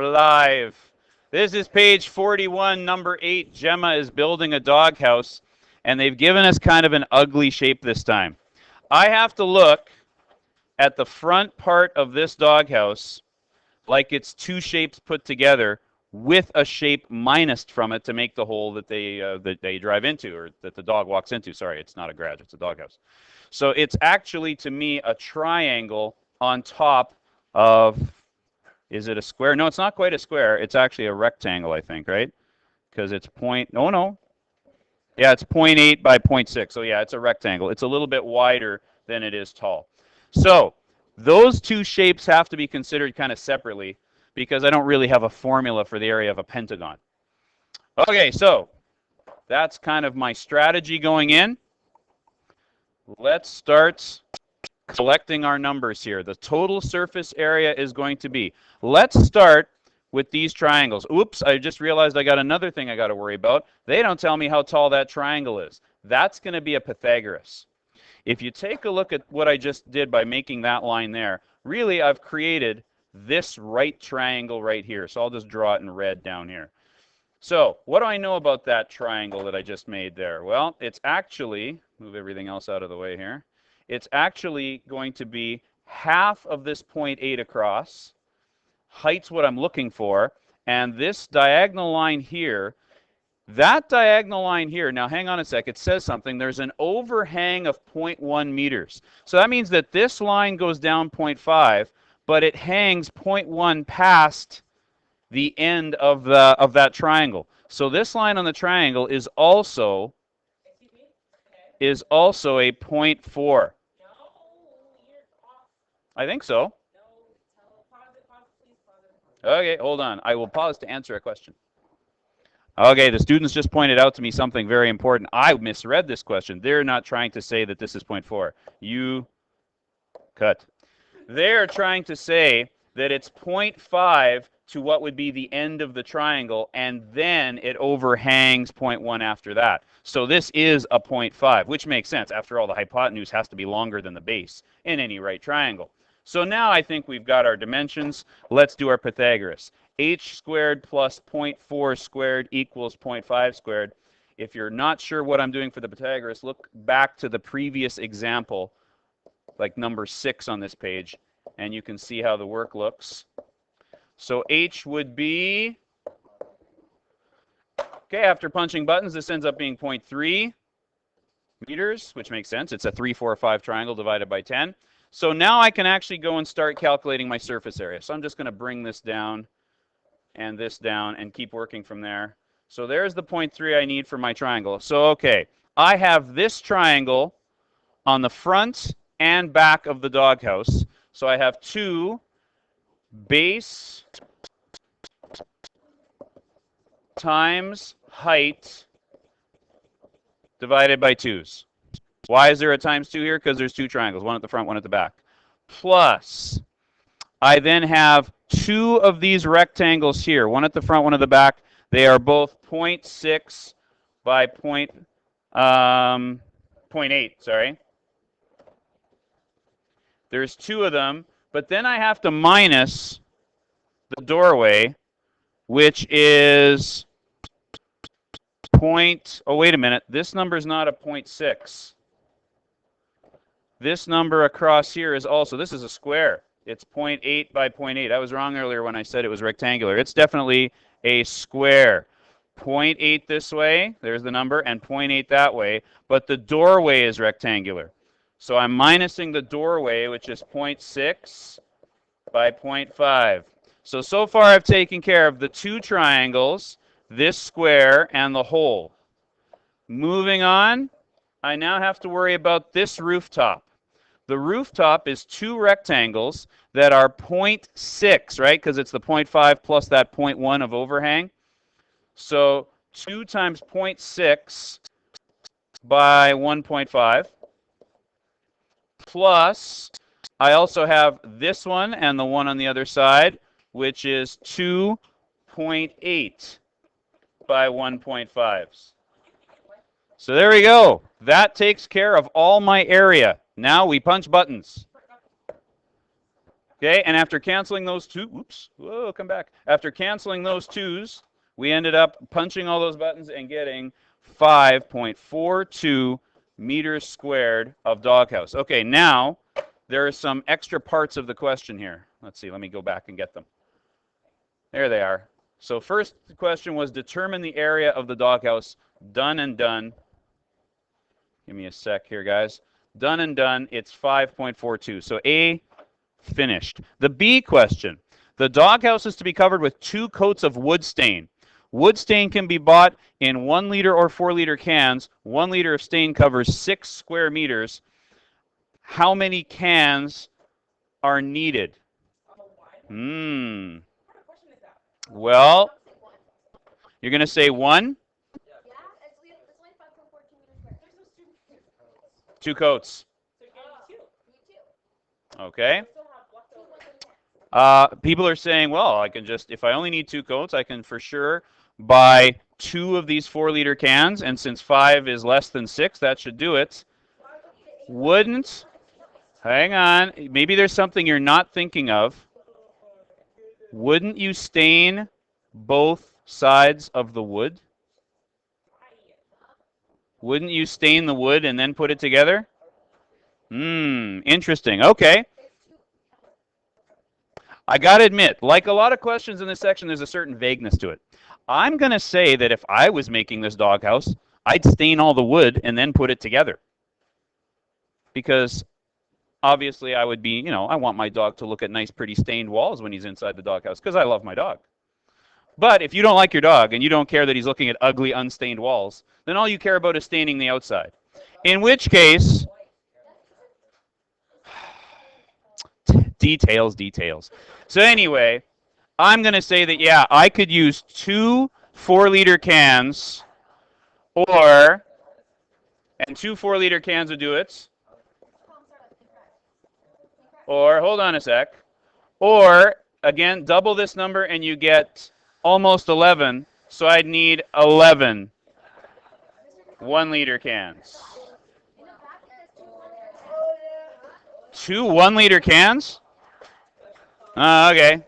live. This is page 41, number 8. Gemma is building a doghouse, and they've given us kind of an ugly shape this time. I have to look at the front part of this doghouse like it's two shapes put together with a shape minused from it to make the hole that they drive into, or that the dog walks into. Sorry, it's not a garage, it's a doghouse. So it's actually, to me, a triangle on top of, is it a square? No, it's not quite a square. It's actually a rectangle, I think, right? Because it's yeah, it's 0.8 by 0.6. So yeah, it's a rectangle. It's a little bit wider than it is tall. So those two shapes have to be considered kind of separately, because I don't really have a formula for the area of a pentagon. Okay, so that's kind of my strategy going in. Let's start collecting our numbers here. The total surface area is going to be, let's start with these triangles. Oops, I just realized I got another thing I got to worry about. They don't tell me how tall that triangle is. That's going to be a Pythagoras. If you take a look at what I just did by making that line there, really I've created this right triangle right here. So I'll just draw it in red down here. So what do I know about that triangle that I just made there? Well, it's actually, move everything else out of the way here, it's actually going to be half of this 0.8 across. Height's what I'm looking for. And this diagonal line here, that diagonal line here, now hang on a sec, it says something. There's an overhang of 0.1 meters. So that means that this line goes down 0.5, but it hangs 0.1 past the end of that triangle. So this line on the triangle is also a 0.4. I think so. Okay, hold on. I will pause to answer a question. Okay, the students just pointed out to me something very important. I misread this question. They're not trying to say that this is 0.4. You cut. They're trying to say that it's 0.5 to what would be the end of the triangle, and then it overhangs 0.1 after that. So this is a 0.5, which makes sense. After all, the hypotenuse has to be longer than the base in any right triangle. So now I think we've got our dimensions. Let's do our Pythagoras. H squared plus 0.4 squared equals 0.5 squared. If you're not sure what I'm doing for the Pythagoras, look back to the previous example, like number 6 on this page, and you can see how the work looks. So H would be, okay, after punching buttons, this ends up being 0.3 meters, which makes sense. It's a 3, 4, 5 triangle divided by 10. So now I can actually go and start calculating my surface area. So I'm just going to bring this down and this down and keep working from there. So there's the 0.3 I need for my triangle. So, okay, I have this triangle on the front and back of the doghouse. So I have 2 base times height divided by 2's. Why is there a times 2 here? Because there's 2 triangles, one at the front, one at the back. Plus, I then have 2 of these rectangles here, one at the front, one at the back. They are both 0.6 by 0.8, sorry. There's 2 of them, but then I have to minus the doorway, which is oh, wait a minute. This number is not a 0.6. This number across here is also, this is a square. It's 0.8 by 0.8. I was wrong earlier when I said it was rectangular. It's definitely a square. 0.8 this way, there's the number, and 0.8 that way, but the doorway is rectangular. So I'm minusing the doorway, which is 0.6 by 0.5. So far I've taken care of the 2 triangles, this square, and the hole. Moving on, I now have to worry about this rooftop. The rooftop is 2 rectangles that are 0.6, right? Because it's the 0.5 plus that 0.1 of overhang. So 2 times 0.6 by 1.5. Plus, I also have this one and the one on the other side, which is 2.8 by 1.5s. So there we go. That takes care of all my area. Now we punch buttons. Okay, and after canceling those two, whoops, whoa, come back. After canceling those twos, we ended up punching all those buttons and getting 5.42 meters squared of doghouse. Okay, now there are some extra parts of the question here. Let's see, let me go back and get them. There they are. So first question was determine the area of the doghouse. Done and done. Give me a sec here, guys. Done and done. It's 5.42. So A, finished. The B question. The doghouse is to be covered with 2 coats of wood stain. Wood stain can be bought in 1 liter or 4 liter cans. 1 liter of stain covers 6 square meters. How many cans are needed? Well, you're going to say 1? 2 coats. Okay. People are saying, well, I can just, if I only need 2 coats, I can for sure buy 2 of these 4 liter cans, and since 5 is less than 6, that should do it. Wouldn't, hang on, maybe there's something you're not thinking of. Wouldn't you stain both sides of the wood? Wouldn't you stain the wood and then put it together? Interesting. Okay. I got to admit, like a lot of questions in this section, there's a certain vagueness to it. I'm going to say that if I was making this doghouse, I'd stain all the wood and then put it together. Because obviously I would be, I want my dog to look at nice, pretty stained walls when he's inside the doghouse because I love my dog. But if you don't like your dog and you don't care that he's looking at ugly, unstained walls, then all you care about is staining the outside. In which case, details. So anyway, I'm going to say that, yeah, I could use 2 4-liter cans and 2 4-liter cans would do it. Or, hold on a sec. Or, again, double this number and you get almost 11. So I'd need 11 1-liter cans. 2 1-liter cans? Okay.